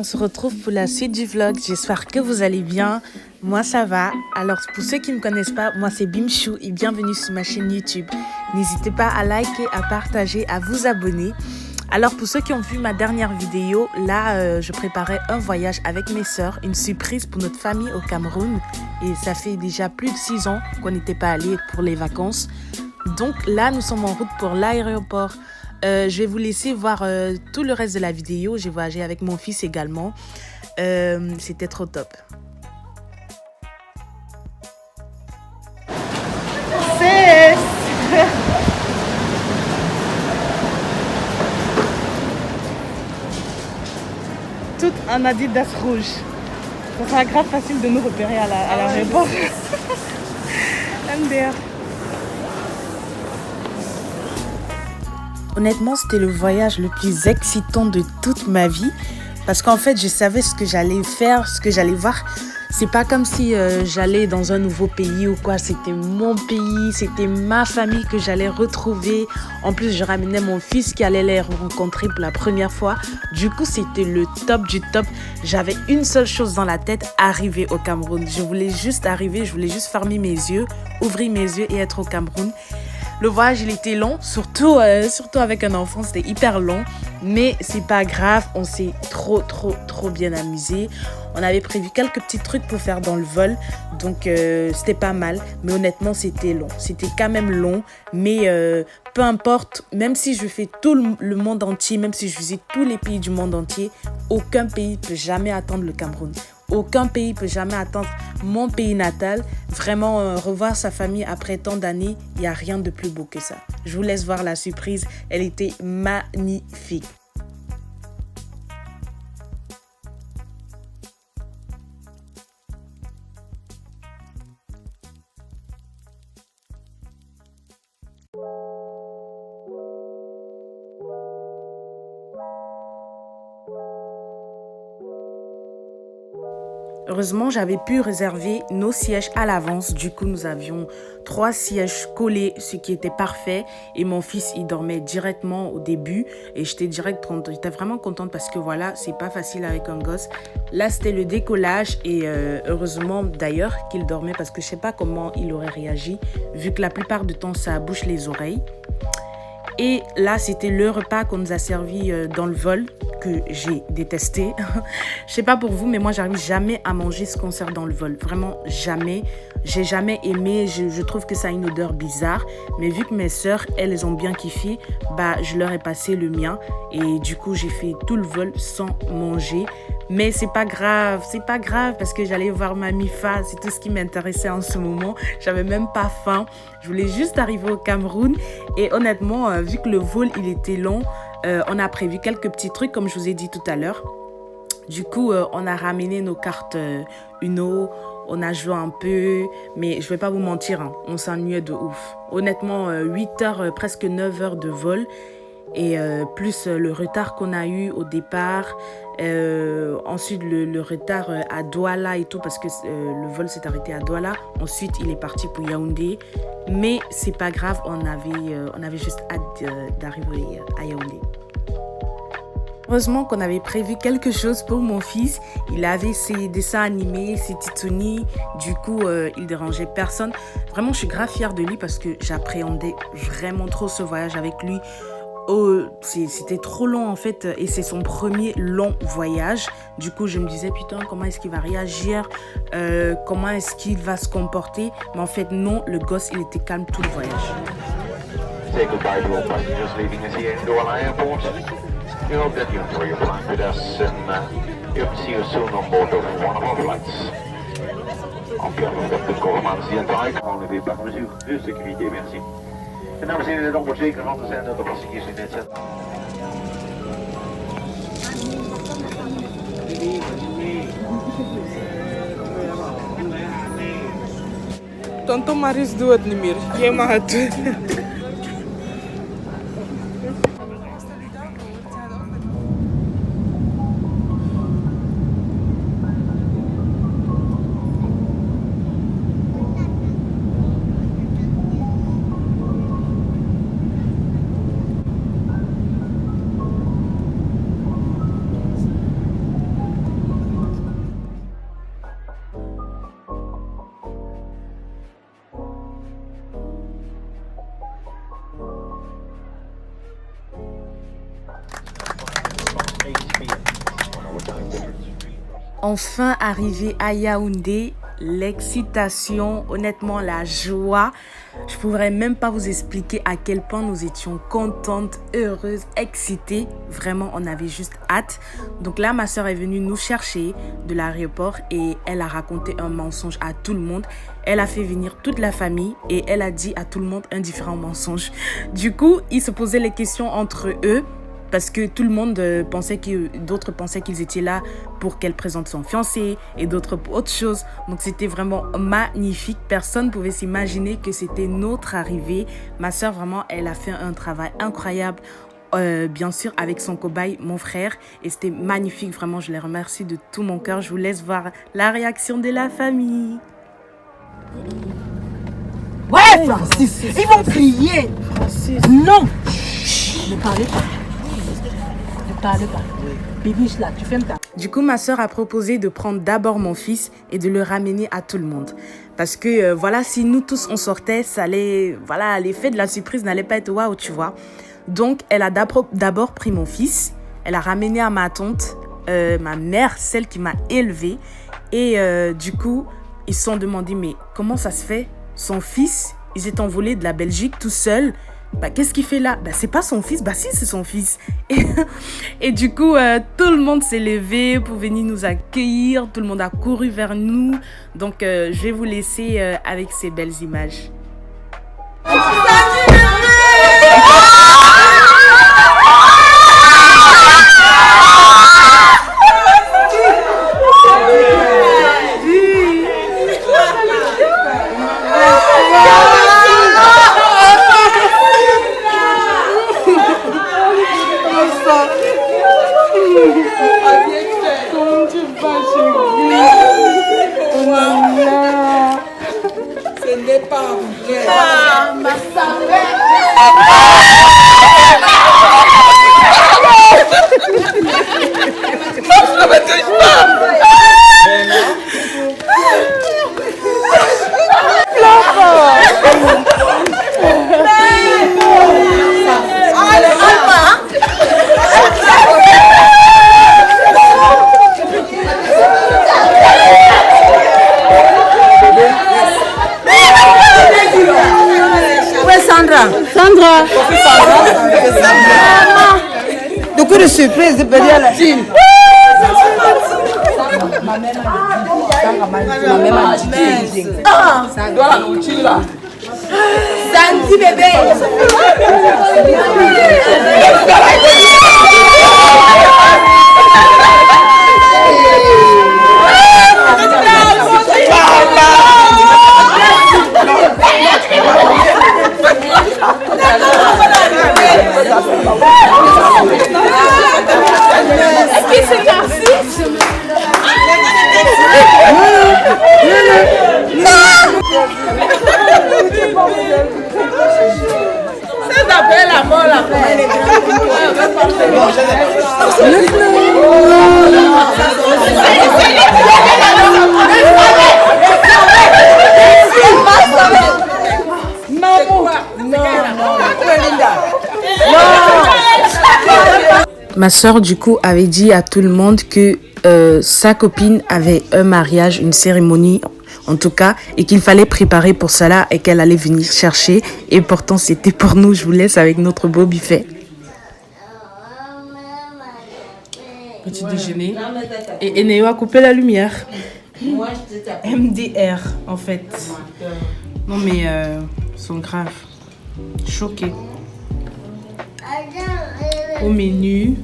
on se retrouve pour la suite du vlog. J'espère que vous allez bien. Moi, ça va. Alors, pour ceux qui ne me connaissent pas, moi, c'est Bimchou et bienvenue sur ma chaîne YouTube. N'hésitez pas à liker, à partager, à vous abonner. Alors, pour ceux qui ont vu ma dernière vidéo, là, je préparais un voyage avec mes sœurs, une surprise pour notre famille au Cameroun. Et ça fait déjà plus de 6 ans qu'on n'était pas allés pour les vacances. Donc là, nous sommes en route pour l'aéroport. Je vais vous laisser voir tout le reste de la vidéo. J'ai voyagé avec mon fils également. C'était trop top. C'est... Tout en Adidas rouge. Ça sera grave facile de nous repérer à l'aéroport. MDR. Honnêtement, c'était le voyage le plus excitant de toute ma vie. Parce qu'en fait, je savais ce que j'allais faire, ce que j'allais voir. C'est pas comme si j'allais dans un nouveau pays ou quoi. C'était mon pays, c'était ma famille que j'allais retrouver. En plus, je ramenais mon fils qui allait les rencontrer pour la première fois. Du coup, c'était le top du top. J'avais une seule chose dans la tête, arriver au Cameroun. Je voulais juste arriver, je voulais juste fermer mes yeux, ouvrir mes yeux et être au Cameroun. Le voyage, il était long, surtout avec un enfant, c'était hyper long. Mais c'est pas grave, on s'est trop bien amusé. On avait prévu quelques petits trucs pour faire dans le vol, donc c'était pas mal. Mais honnêtement, c'était long. C'était quand même long, mais peu importe, même si je fais tout le monde entier, même si je visite tous les pays du monde entier, aucun pays ne peut jamais attendre le Cameroun. Aucun pays ne peut jamais attendre mon pays natal. Vraiment, revoir sa famille après tant d'années, il n'y a rien de plus beau que ça. Je vous laisse voir la surprise. Elle était magnifique. Heureusement, j'avais pu réserver nos sièges à l'avance. Du coup, nous avions 3 sièges collés, ce qui était parfait. Et mon fils, il dormait directement au début. Et j'étais vraiment contente parce que voilà, c'est pas facile avec un gosse. Là, c'était le décollage. Et heureusement, d'ailleurs, qu'il dormait parce que je sais pas comment il aurait réagi. Vu que la plupart du temps, ça bouche les oreilles. Et là, c'était le repas qu'on nous a servi dans le vol, que j'ai détesté. Je sais pas pour vous, mais moi, j'arrive jamais à manger ce qu'on sert dans le vol. Vraiment, jamais. J'ai jamais aimé. Je trouve que ça a une odeur bizarre. Mais vu que mes sœurs, elles ont bien kiffé, bah, je leur ai passé le mien. Et du coup, j'ai fait tout le vol sans manger. Mais c'est pas grave parce que j'allais voir ma MIFA, c'est tout ce qui m'intéressait en ce moment. J'avais même pas faim. Je voulais juste arriver au Cameroun. Et honnêtement, vu que le vol, il était long, on a prévu quelques petits trucs, comme je vous ai dit tout à l'heure. Du coup, on a ramené nos cartes Uno, on a joué un peu, mais je vais pas vous mentir, hein, on s'ennuyait de ouf. Honnêtement, 8 heures, presque 9 heures de vol. Et plus le retard qu'on a eu au départ, ensuite le retard à Douala et tout parce que le vol s'est arrêté à Douala. Ensuite, il est parti pour Yaoundé. Mais c'est pas grave, on avait juste hâte d'arriver à Yaoundé. Heureusement qu'on avait prévu quelque chose pour mon fils. Il avait ses dessins animés, ses titounis. Du coup, il dérangeait personne. Vraiment, je suis grave fière de lui parce que j'appréhendais vraiment trop ce voyage avec lui. Oh, c'était trop long en fait et c'est son premier long voyage. Du coup, je me disais putain, comment est-ce qu'il va réagir, comment est-ce qu'il va se comporter. Mais en fait, non, le gosse, il était calme tout le voyage. Say goodbye to all passengers leaving us here in Douala Airport. We hope that you enjoy your flight with us and we hope to see you soon on board of one of our flights. En behalf of the Coromans Dientrijk, gewoon weer par mesure de sécurité, merci. En dames en heren, het moet zeker handig zijn dat de passagiers in dit zetten. Tonton Marius doet het niet meer. Jij mag het doen. Enfin arrivé à Yaoundé, l'excitation, honnêtement la joie, je pourrais même pas vous expliquer à quel point nous étions contentes, heureuses, excitées. Vraiment, on avait juste hâte. Donc là, ma soeur est venue nous chercher de l'aéroport et elle a raconté un mensonge à tout le monde. Elle a fait venir toute la famille et elle a dit à tout le monde un différent mensonge. Du coup, ils se posaient les questions entre eux. Parce que tout le monde d'autres pensaient qu'ils étaient là pour qu'elle présente son fiancé et d'autres pour autre chose. Donc c'était vraiment magnifique. Personne ne pouvait s'imaginer que c'était notre arrivée. Ma soeur, vraiment, elle a fait un travail incroyable. Bien sûr, avec son cobaye, mon frère. Et c'était magnifique. Vraiment, je les remercie de tout mon cœur. Je vous laisse voir la réaction de la famille. Ouais, Francis, ils vont crier. Francis. Non. Ne parlez pas. Parle pas. Bibiche là, tu fermes ta... Du coup, ma soeur a proposé de prendre d'abord mon fils et de le ramener à tout le monde. Parce que, voilà, si nous tous on sortait, ça allait... Voilà, l'effet de la surprise n'allait pas être waouh, tu vois. Donc, elle a d'abord pris mon fils. Elle a ramené à ma tante, ma mère, celle qui m'a élevée. Et du coup, ils se sont demandé, mais comment ça se fait? Son fils, il s'est envolé de la Belgique tout seul. Bah, qu'est-ce qu'il fait là? Bah, c'est pas son fils. Bah, si, c'est son fils. Et du coup, tout le monde s'est levé pour venir nous accueillir. Tout le monde a couru vers nous. Donc, je vais vous laisser avec ces belles images. Ce n'est pas vrai. Ah, ma savette. Ça me touche pas. Sandra. Du coup de surprise, de périr la fille. Ma mère m'a dit. Ah, ça doit la nourriture là. Sandy bébé. Est-ce que c'est ta fille? Ça s'appelle la mort là. Ma soeur, du coup, avait dit à tout le monde que sa copine avait un mariage, une cérémonie, en tout cas, et qu'il fallait préparer pour cela et qu'elle allait venir chercher. Et pourtant, c'était pour nous. Je vous laisse avec notre beau buffet. Petit déjeuner. Et Eneo a coupé la lumière. MDR, en fait. Non, mais ils sont graves. Choqués. Au menu,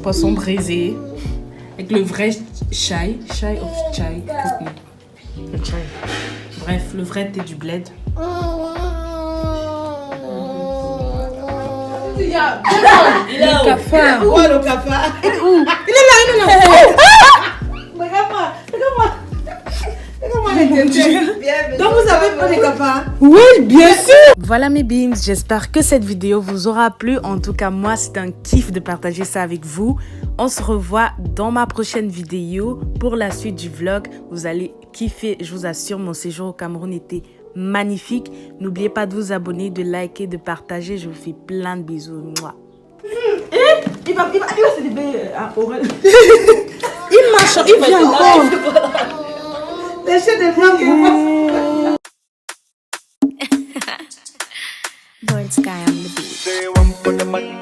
poisson braisé avec le vrai chai of chai. Le chai. Bref, le vrai thé du bled. Il est Le cafard. où le cafard? Il est là. Regarde-moi. Donc vous avez pas les cafards? Oui, bien sûr. Voilà mes beams, j'espère que cette vidéo vous aura plu. En tout cas, moi, c'est un kiff de partager ça avec vous. On se revoit dans ma prochaine vidéo pour la suite du vlog. Vous allez kiffer, je vous assure. Mon séjour au Cameroun était magnifique. N'oubliez pas de vous abonner, de liker, de partager. Je vous fais plein de bisous. Mouah. Il va se libérer à Aurel. Il marche, il vient encore. Laissez des blancs qui vont. Bird Sky on the beat. Say one for the money,